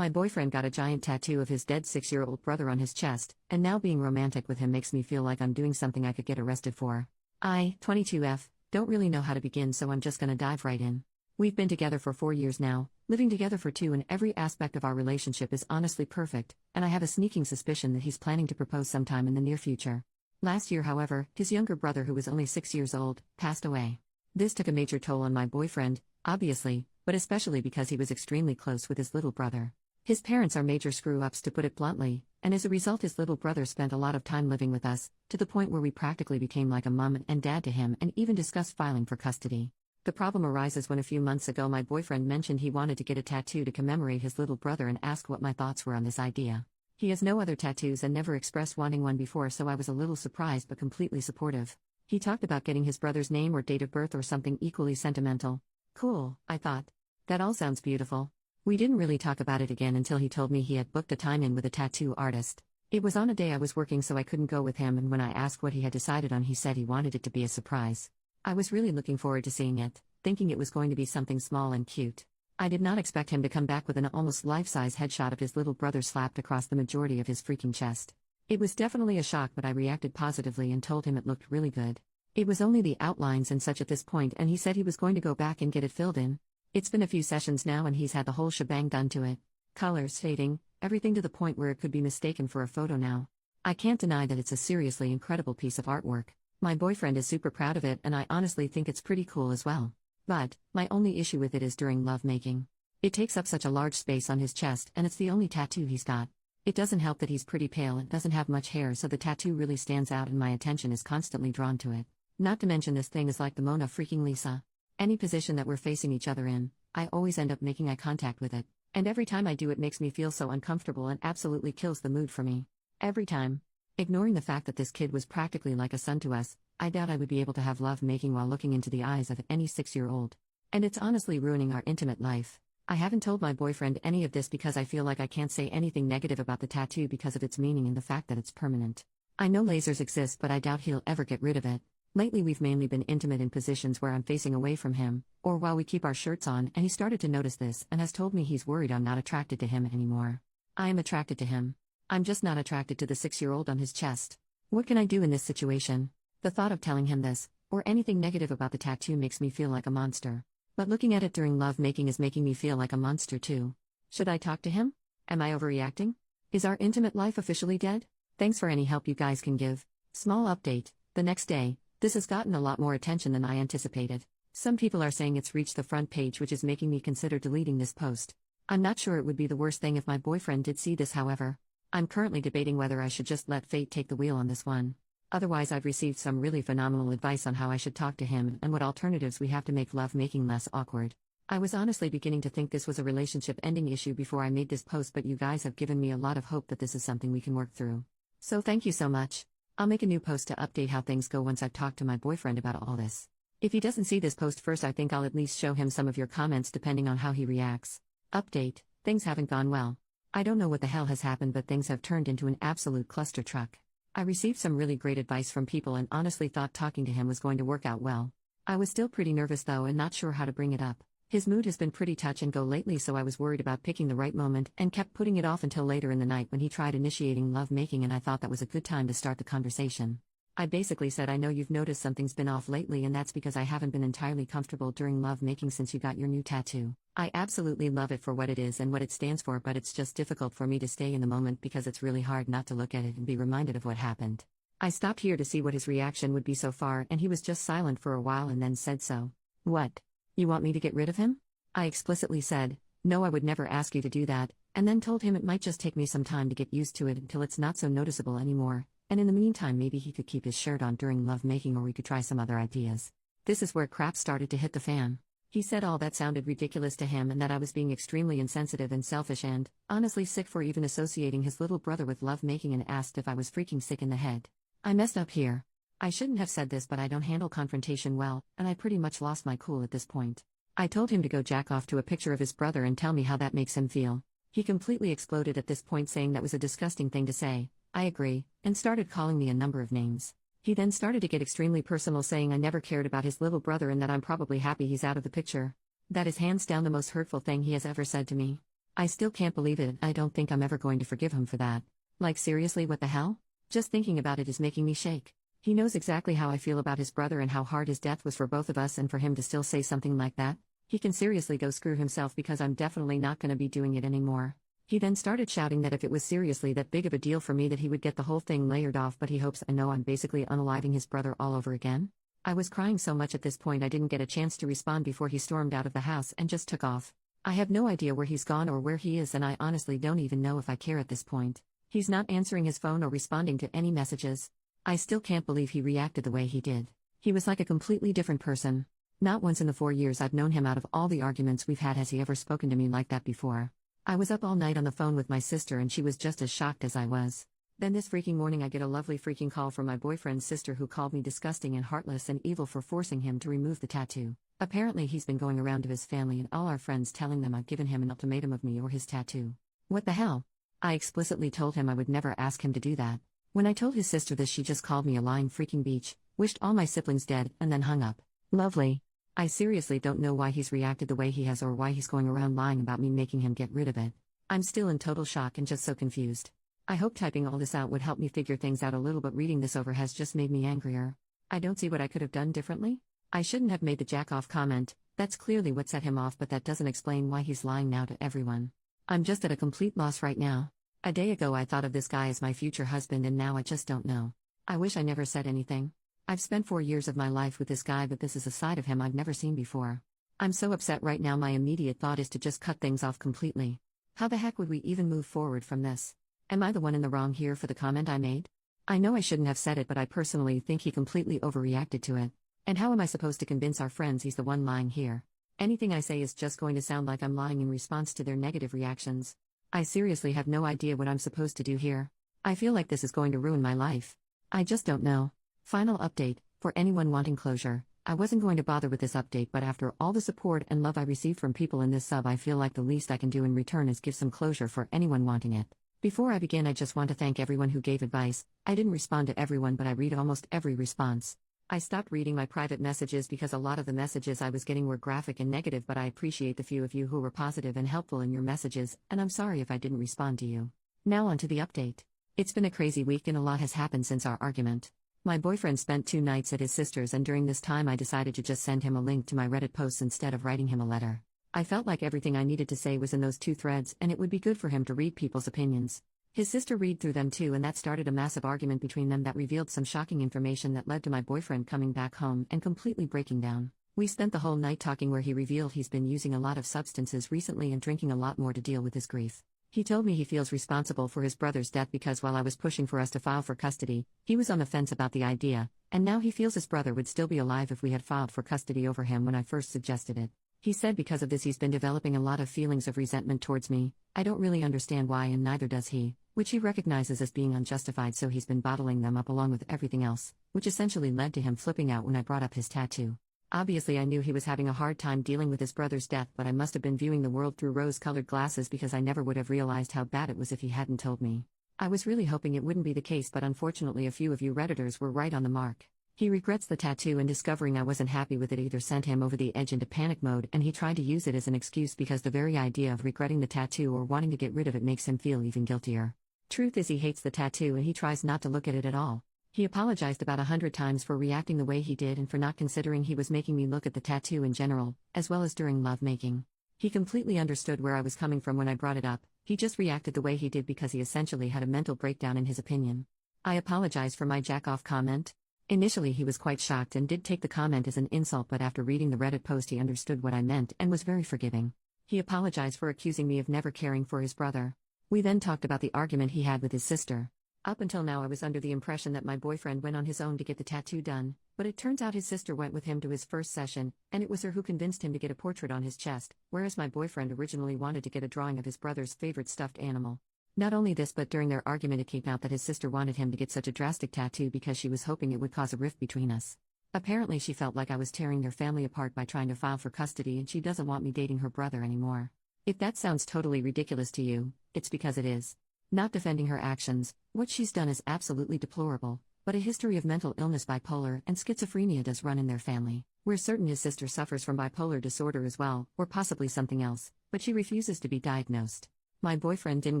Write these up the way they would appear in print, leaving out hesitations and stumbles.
My boyfriend got a giant tattoo of his dead 6-year-old brother on his chest, and now being romantic with him makes me feel like I'm doing something I could get arrested for. I, 22F, don't really know how to begin, so I'm just gonna dive right in. We've been together for 4 years now, living together for 2, and every aspect of our relationship is honestly perfect, and I have a sneaking suspicion that he's planning to propose sometime in the near future. Last year, however, his younger brother, who was only 6 years old, passed away. This took a major toll on my boyfriend, obviously, but especially because he was extremely close with his little brother. His parents are major screw-ups, to put it bluntly, and as a result his little brother spent a lot of time living with us, to the point where we practically became like a mom and dad to him and even discussed filing for custody. The problem arises when a few months ago my boyfriend mentioned he wanted to get a tattoo to commemorate his little brother and asked what my thoughts were on this idea. He has no other tattoos and never expressed wanting one before, so I was a little surprised but completely supportive. He talked about getting his brother's name or date of birth or something equally sentimental. Cool, I thought. That all sounds beautiful. We didn't really talk about it again until he told me he had booked a time in with a tattoo artist. It was on a day I was working, so I couldn't go with him, and when I asked what he had decided on, he said he wanted it to be a surprise. I was really looking forward to seeing it, thinking it was going to be something small and cute. I did not expect him to come back with an almost life-size headshot of his little brother slapped across the majority of his freaking chest. It was definitely a shock, but I reacted positively and told him it looked really good. It was only the outlines and such at this point, and he said he was going to go back and get it filled in. It's been a few sessions now and he's had the whole shebang done to it. Colors fading, everything to the point where it could be mistaken for a photo now. I can't deny that it's a seriously incredible piece of artwork. My boyfriend is super proud of it, and I honestly think it's pretty cool as well. But my only issue with it is during lovemaking. It takes up such a large space on his chest, and it's the only tattoo he's got. It doesn't help that he's pretty pale and doesn't have much hair, so the tattoo really stands out and my attention is constantly drawn to it. Not to mention this thing is like the Mona freaking Lisa. Any position that we're facing each other in, I always end up making eye contact with it, and every time I do it makes me feel so uncomfortable and absolutely kills the mood for me. Every time. Ignoring the fact that this kid was practically like a son to us, I doubt I would be able to have love making while looking into the eyes of any 6-year-old. And it's honestly ruining our intimate life. I haven't told my boyfriend any of this because I feel like I can't say anything negative about the tattoo because of its meaning and the fact that it's permanent. I know lasers exist, but I doubt he'll ever get rid of it. Lately we've mainly been intimate in positions where I'm facing away from him, or while we keep our shirts on, and he started to notice this and has told me he's worried I'm not attracted to him anymore. I am attracted to him. I'm just not attracted to the 6-year-old on his chest. What can I do in this situation? The thought of telling him this, or anything negative about the tattoo, makes me feel like a monster. But looking at it during lovemaking is making me feel like a monster too. Should I talk to him? Am I overreacting? Is our intimate life officially dead? Thanks for any help you guys can give. Small update. The next day, this has gotten a lot more attention than I anticipated. Some people are saying it's reached the front page, which is making me consider deleting this post. I'm not sure it would be the worst thing if my boyfriend did see this, however. I'm currently debating whether I should just let fate take the wheel on this one. Otherwise, I've received some really phenomenal advice on how I should talk to him and what alternatives we have to make love making less awkward. I was honestly beginning to think this was a relationship ending issue before I made this post, but you guys have given me a lot of hope that this is something we can work through. So thank you so much. I'll make a new post to update how things go once I've talked to my boyfriend about all this. If he doesn't see this post first, I think I'll at least show him some of your comments depending on how he reacts. Update: things haven't gone well. I don't know what the hell has happened, but things have turned into an absolute cluster truck. I received some really great advice from people and honestly thought talking to him was going to work out well. I was still pretty nervous though and not sure how to bring it up. His mood has been pretty touch and go lately, so I was worried about picking the right moment and kept putting it off until later in the night when he tried initiating love making, and I thought that was a good time to start the conversation. I basically said, I know you've noticed something's been off lately, and that's because I haven't been entirely comfortable during love making since you got your new tattoo. I absolutely love it for what it is and what it stands for, but it's just difficult for me to stay in the moment because it's really hard not to look at it and be reminded of what happened. I stopped here to see what his reaction would be so far, and he was just silent for a while and then said, so, what? You want me to get rid of him? I explicitly said, no, I would never ask you to do that, and then told him it might just take me some time to get used to it until it's not so noticeable anymore, and in the meantime maybe he could keep his shirt on during love making, or we could try some other ideas. This is where crap started to hit the fan. He said all that sounded ridiculous to him and that I was being extremely insensitive and selfish and, honestly, sick for even associating his little brother with love making, and asked if I was freaking sick in the head. I messed up here. I shouldn't have said this, but I don't handle confrontation well, and I pretty much lost my cool at this point. I told him to go jack off to a picture of his brother and tell me how that makes him feel. He completely exploded at this point, saying that was a disgusting thing to say. I agree, and started calling me a number of names. He then started to get extremely personal, saying I never cared about his little brother and that I'm probably happy he's out of the picture. That is hands down the most hurtful thing he has ever said to me. I still can't believe it. I don't think I'm ever going to forgive him for that. Like, seriously, what the hell? Just thinking about it is making me shake. He knows exactly how I feel about his brother and how hard his death was for both of us, and for him to still say something like that? He can seriously go screw himself, because I'm definitely not gonna be doing it anymore. He then started shouting that if it was seriously that big of a deal for me that he would get the whole thing layered off, but he hopes I know I'm basically unaliving his brother all over again. I was crying so much at this point I didn't get a chance to respond before he stormed out of the house and just took off. I have no idea where he's gone or where he is, and I honestly don't even know if I care at this point. He's not answering his phone or responding to any messages. I still can't believe he reacted the way he did. He was like a completely different person. Not once in the 4 years I've known him, out of all the arguments we've had, has he ever spoken to me like that before. I was up all night on the phone with my sister and she was just as shocked as I was. Then this freaking morning I get a lovely freaking call from my boyfriend's sister, who called me disgusting and heartless and evil for forcing him to remove the tattoo. Apparently he's been going around to his family and all our friends telling them I've given him an ultimatum of me or his tattoo. What the hell? I explicitly told him I would never ask him to do that. When I told his sister this, she just called me a lying freaking bitch, wished all my siblings dead, and then hung up. Lovely. I seriously don't know why he's reacted the way he has, or why he's going around lying about me making him get rid of it. I'm still in total shock and just so confused. I hope typing all this out would help me figure things out a little, but reading this over has just made me angrier. I don't see what I could have done differently. I shouldn't have made the jack off comment. That's clearly what set him off, but that doesn't explain why he's lying now to everyone. I'm just at a complete loss right now. A day ago I thought of this guy as my future husband, and now I just don't know. I wish I never said anything. I've spent 4 years of my life with this guy, but this is a side of him I've never seen before. I'm so upset right now. My immediate thought is to just cut things off completely. How the heck would we even move forward from this? Am I the one in the wrong here for the comment I made? I know I shouldn't have said it, but I personally think he completely overreacted to it. And how am I supposed to convince our friends he's the one lying here? Anything I say is just going to sound like I'm lying in response to their negative reactions. I seriously have no idea what I'm supposed to do here. I feel like this is going to ruin my life. I just don't know. Final update, for anyone wanting closure. I wasn't going to bother with this update, but after all the support and love I received from people in this sub, I feel like the least I can do in return is give some closure for anyone wanting it. Before I begin, I just want to thank everyone who gave advice. I didn't respond to everyone, but I read almost every response. I stopped reading my private messages because a lot of the messages I was getting were graphic and negative, but I appreciate the few of you who were positive and helpful in your messages, and I'm sorry if I didn't respond to you. Now on to the update. It's been a crazy week and a lot has happened since our argument. My boyfriend spent 2 nights at his sister's, and during this time I decided to just send him a link to my Reddit posts instead of writing him a letter. I felt like everything I needed to say was in those 2 threads, and it would be good for him to read people's opinions. His sister read through them too, and that started a massive argument between them that revealed some shocking information that led to my boyfriend coming back home and completely breaking down. We spent the whole night talking, where he revealed he's been using a lot of substances recently and drinking a lot more to deal with his grief. He told me he feels responsible for his brother's death because while I was pushing for us to file for custody, he was on the fence about the idea, and now he feels his brother would still be alive if we had filed for custody over him when I first suggested it. He said because of this he's been developing a lot of feelings of resentment towards me. I don't really understand why, and neither does he, which he recognizes as being unjustified, so he's been bottling them up along with everything else, which essentially led to him flipping out when I brought up his tattoo. Obviously I knew he was having a hard time dealing with his brother's death, but I must have been viewing the world through rose-colored glasses because I never would have realized how bad it was if he hadn't told me. I was really hoping it wouldn't be the case, but unfortunately a few of you Redditors were right on the mark. He regrets the tattoo, and discovering I wasn't happy with it either sent him over the edge into panic mode, and he tried to use it as an excuse because the very idea of regretting the tattoo or wanting to get rid of it makes him feel even guiltier. Truth is, he hates the tattoo and he tries not to look at it at all. He apologized about 100 times for reacting the way he did and for not considering he was making me look at the tattoo in general, as well as during lovemaking. He completely understood where I was coming from when I brought it up. He just reacted the way he did because he essentially had a mental breakdown in his opinion. I apologize for my jack-off comment. Initially he was quite shocked and did take the comment as an insult, but after reading the Reddit post he understood what I meant and was very forgiving. He apologized for accusing me of never caring for his brother. We then talked about the argument he had with his sister. Up until now I was under the impression that my boyfriend went on his own to get the tattoo done, but it turns out his sister went with him to his first session, and it was her who convinced him to get a portrait on his chest, whereas my boyfriend originally wanted to get a drawing of his brother's favorite stuffed animal. Not only this, but during their argument it came out that his sister wanted him to get such a drastic tattoo because she was hoping it would cause a rift between us. Apparently she felt like I was tearing their family apart by trying to file for custody, and she doesn't want me dating her brother anymore. If that sounds totally ridiculous to you, it's because it is. Not defending her actions, what she's done is absolutely deplorable, but a history of mental illness, bipolar, and schizophrenia does run in their family. We're certain his sister suffers from bipolar disorder as well, or possibly something else. but she refuses to be diagnosed. My boyfriend didn't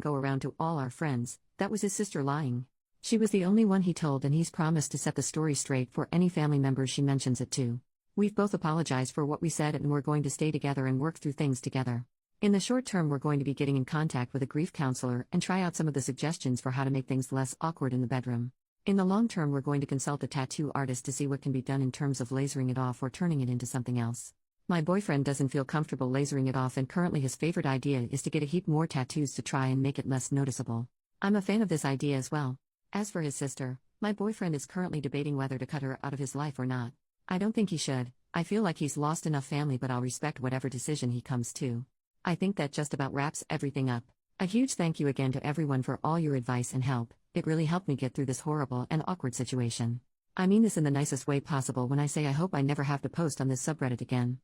go around to all our friends, that was his sister lying. She was the only one he told, and he's promised to set the story straight for any family members she mentions it to. We've both apologized for what we said, and we're going to stay together and work through things together. In the short term, we're going to be getting in contact with a grief counselor and try out some of the suggestions for how to make things less awkward in the bedroom. In the long term, we're going to consult a tattoo artist to see what can be done in terms of lasering it off or turning it into something else. My boyfriend doesn't feel comfortable lasering it off, and currently his favorite idea is to get a heap more tattoos to try and make it less noticeable. I'm a fan of this idea as well. As for his sister, my boyfriend is currently debating whether to cut her out of his life or not. I don't think he should. I feel like he's lost enough family, but I'll respect whatever decision he comes to. I think that just about wraps everything up. A huge thank you again to everyone for all your advice and help. It really helped me get through this horrible and awkward situation. I mean this in the nicest way possible when I say I hope I never have to post on this subreddit again.